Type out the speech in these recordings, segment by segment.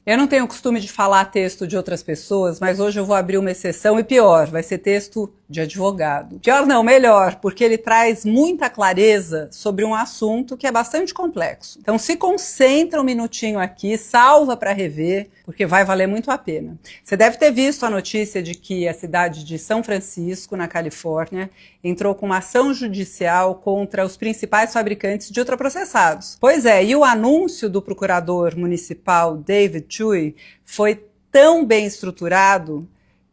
Eu não tenho o costume de falar texto de outras pessoas, mas hoje eu vou abrir uma exceção e pior, vai ser texto de advogado. Pior não, melhor, porque ele traz muita clareza sobre um assunto que é bastante complexo. Então se concentra um minutinho aqui, salva para rever, porque vai valer muito a pena. Você deve ter visto a notícia de que a cidade de São Francisco, na Califórnia, entrou com uma ação judicial contra os principais fabricantes de ultraprocessados. Pois é, e o anúncio do procurador municipal David Chuy foi tão bem estruturado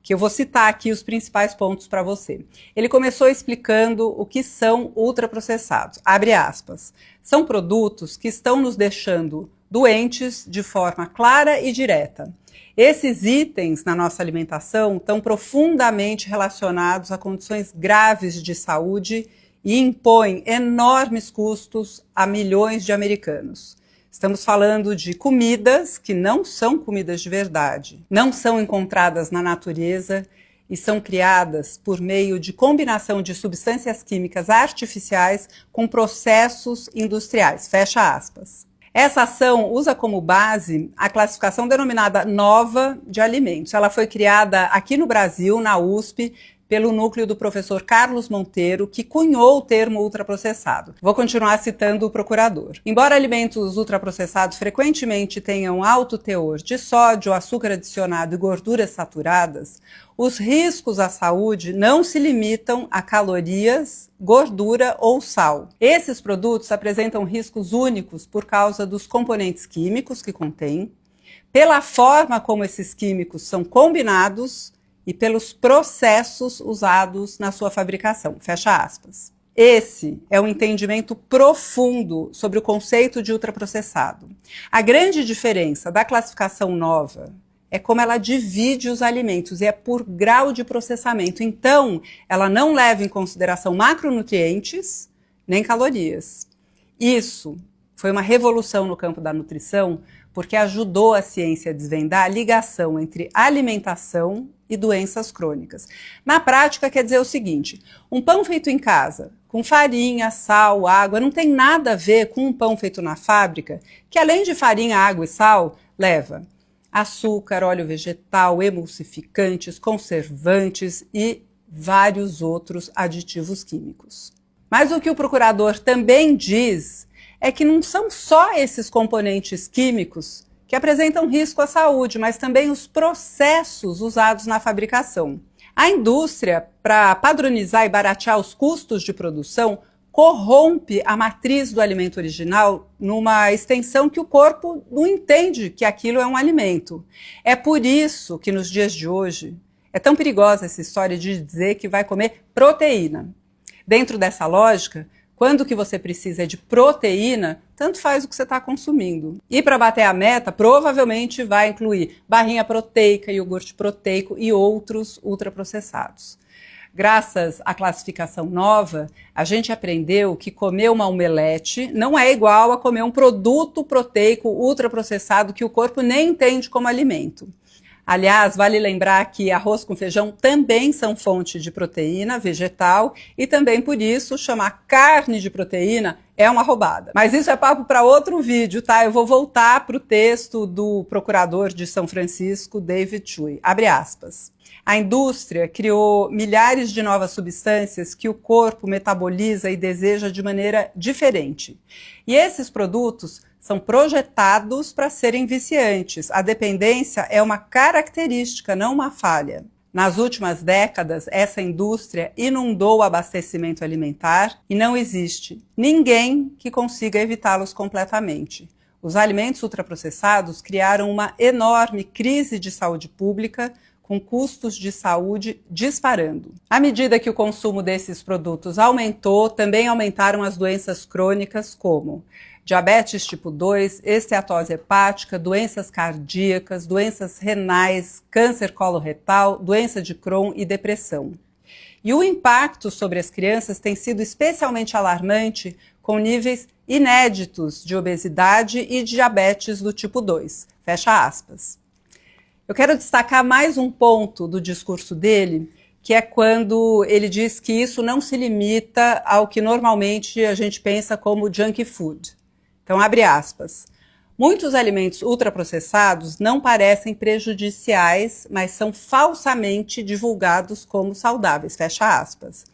que eu vou citar aqui os principais pontos para você. Ele começou explicando o que são ultraprocessados. Abre aspas. São produtos que estão nos deixando doentes de forma clara e direta. Esses itens na nossa alimentação estão profundamente relacionados a condições graves de saúde e impõem enormes custos a milhões de americanos. Estamos falando de comidas que não são comidas de verdade, não são encontradas na natureza e são criadas por meio de combinação de substâncias químicas artificiais com processos industriais. Fecha aspas. Essa ação usa como base a classificação denominada nova de alimentos. Ela foi criada aqui no Brasil, na USP, pelo núcleo do professor Carlos Monteiro, que cunhou o termo ultraprocessado. Vou continuar citando o procurador. Embora alimentos ultraprocessados frequentemente tenham alto teor de sódio, açúcar adicionado e gorduras saturadas, os riscos à saúde não se limitam a calorias, gordura ou sal. Esses produtos apresentam riscos únicos por causa dos componentes químicos que contêm, pela forma como esses químicos são combinados e pelos processos usados na sua fabricação. Fecha aspas. Esse é um entendimento profundo sobre o conceito de ultraprocessado. A grande diferença da classificação nova é como ela divide os alimentos e é por grau de processamento. Então, ela não leva em consideração macronutrientes nem calorias. Isso foi uma revolução no campo da nutrição porque ajudou a ciência a desvendar a ligação entre alimentação e doenças crônicas. Na prática, quer dizer o seguinte, um pão feito em casa, com farinha, sal, água, não tem nada a ver com um pão feito na fábrica, que além de farinha, água e sal, leva açúcar, óleo vegetal, emulsificantes, conservantes e vários outros aditivos químicos. Mas o que o procurador também diz é que não são só esses componentes químicos que apresentam risco à saúde, mas também os processos usados na fabricação. A indústria, para padronizar e baratear os custos de produção, corrompe a matriz do alimento original numa extensão que o corpo não entende que aquilo é um alimento. É por isso que nos dias de hoje é tão perigosa essa história de dizer que vai comer proteína. Dentro dessa lógica, quando o que você precisa é de proteína, tanto faz o que você está consumindo. E para bater a meta, provavelmente vai incluir barrinha proteica, iogurte proteico e outros ultraprocessados. Graças à classificação nova, a gente aprendeu que comer uma omelete não é igual a comer um produto proteico ultraprocessado que o corpo nem entende como alimento. Aliás, vale lembrar que arroz com feijão também são fonte de proteína vegetal e também por isso chamar carne de proteína é uma roubada. Mas isso é papo para outro vídeo, tá? Eu vou voltar para o texto do procurador de São Francisco, David Chuy. Abre aspas. A indústria criou milhares de novas substâncias que o corpo metaboliza e deseja de maneira diferente. E esses produtos são projetados para serem viciantes. A dependência é uma característica, não uma falha. Nas últimas décadas, essa indústria inundou o abastecimento alimentar e não existe ninguém que consiga evitá-los completamente. Os alimentos ultraprocessados criaram uma enorme crise de saúde pública, com custos de saúde disparando. À medida que o consumo desses produtos aumentou, também aumentaram as doenças crônicas como diabetes tipo 2, esteatose hepática, doenças cardíacas, doenças renais, câncer coloretal, doença de Crohn e depressão. E o impacto sobre as crianças tem sido especialmente alarmante, com níveis inéditos de obesidade e diabetes do tipo 2. Fecha aspas. Eu quero destacar mais um ponto do discurso dele, que é quando ele diz que isso não se limita ao que normalmente a gente pensa como junk food. Então, abre aspas. Muitos alimentos ultraprocessados não parecem prejudiciais, mas são falsamente divulgados como saudáveis, fecha aspas.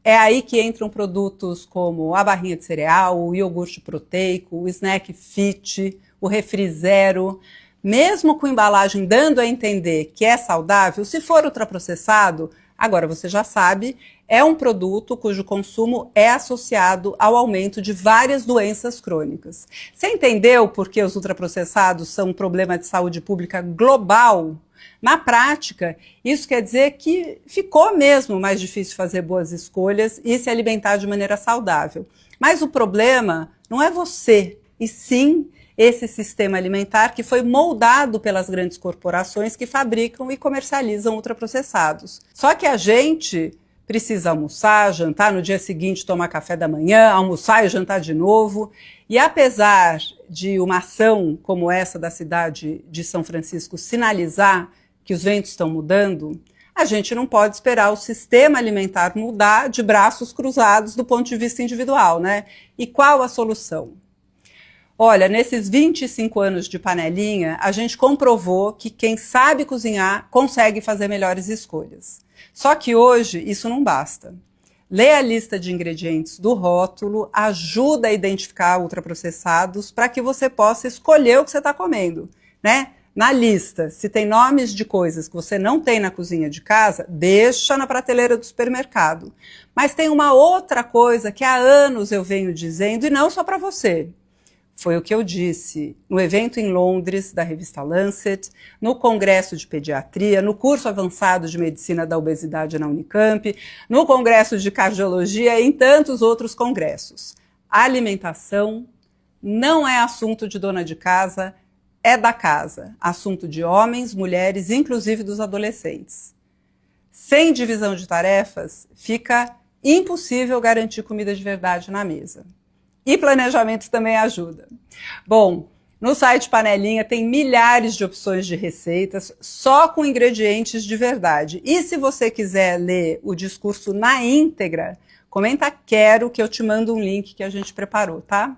É aí que entram produtos como a barrinha de cereal, o iogurte proteico, o snack fit, o refri zero. Mesmo com embalagem dando a entender que é saudável, se for ultraprocessado, agora você já sabe, é um produto cujo consumo é associado ao aumento de várias doenças crônicas. Você entendeu por que os ultraprocessados são um problema de saúde pública global? Na prática, isso quer dizer que ficou mesmo mais difícil fazer boas escolhas e se alimentar de maneira saudável. Mas o problema não é você, e sim esse sistema alimentar que foi moldado pelas grandes corporações que fabricam e comercializam ultraprocessados. Só que a gente precisa almoçar, jantar, no dia seguinte tomar café da manhã, almoçar e jantar de novo. E apesar de uma ação como essa da cidade de São Francisco sinalizar que os ventos estão mudando, a gente não pode esperar o sistema alimentar mudar de braços cruzados do ponto de vista individual, né? E qual a solução? Olha, nesses 25 anos de panelinha, a gente comprovou que quem sabe cozinhar consegue fazer melhores escolhas. Só que hoje isso não basta. Ler a lista de ingredientes do rótulo ajuda a identificar ultraprocessados para que você possa escolher o que você está comendo, né? Na lista, se tem nomes de coisas que você não tem na cozinha de casa, deixa na prateleira do supermercado. Mas tem uma outra coisa que há anos eu venho dizendo, e não só para você. Foi o que eu disse no evento em Londres da revista Lancet, no Congresso de Pediatria, no curso avançado de Medicina da Obesidade na Unicamp, no Congresso de Cardiologia e em tantos outros congressos. A alimentação não é assunto de dona de casa, é da casa. Assunto de homens, mulheres, inclusive dos adolescentes. Sem divisão de tarefas, fica impossível garantir comida de verdade na mesa. E planejamento também ajuda. Bom, no site Panelinha tem milhares de opções de receitas só com ingredientes de verdade. E se você quiser ler o discurso na íntegra, comenta quero que eu te mando um link que a gente preparou, tá?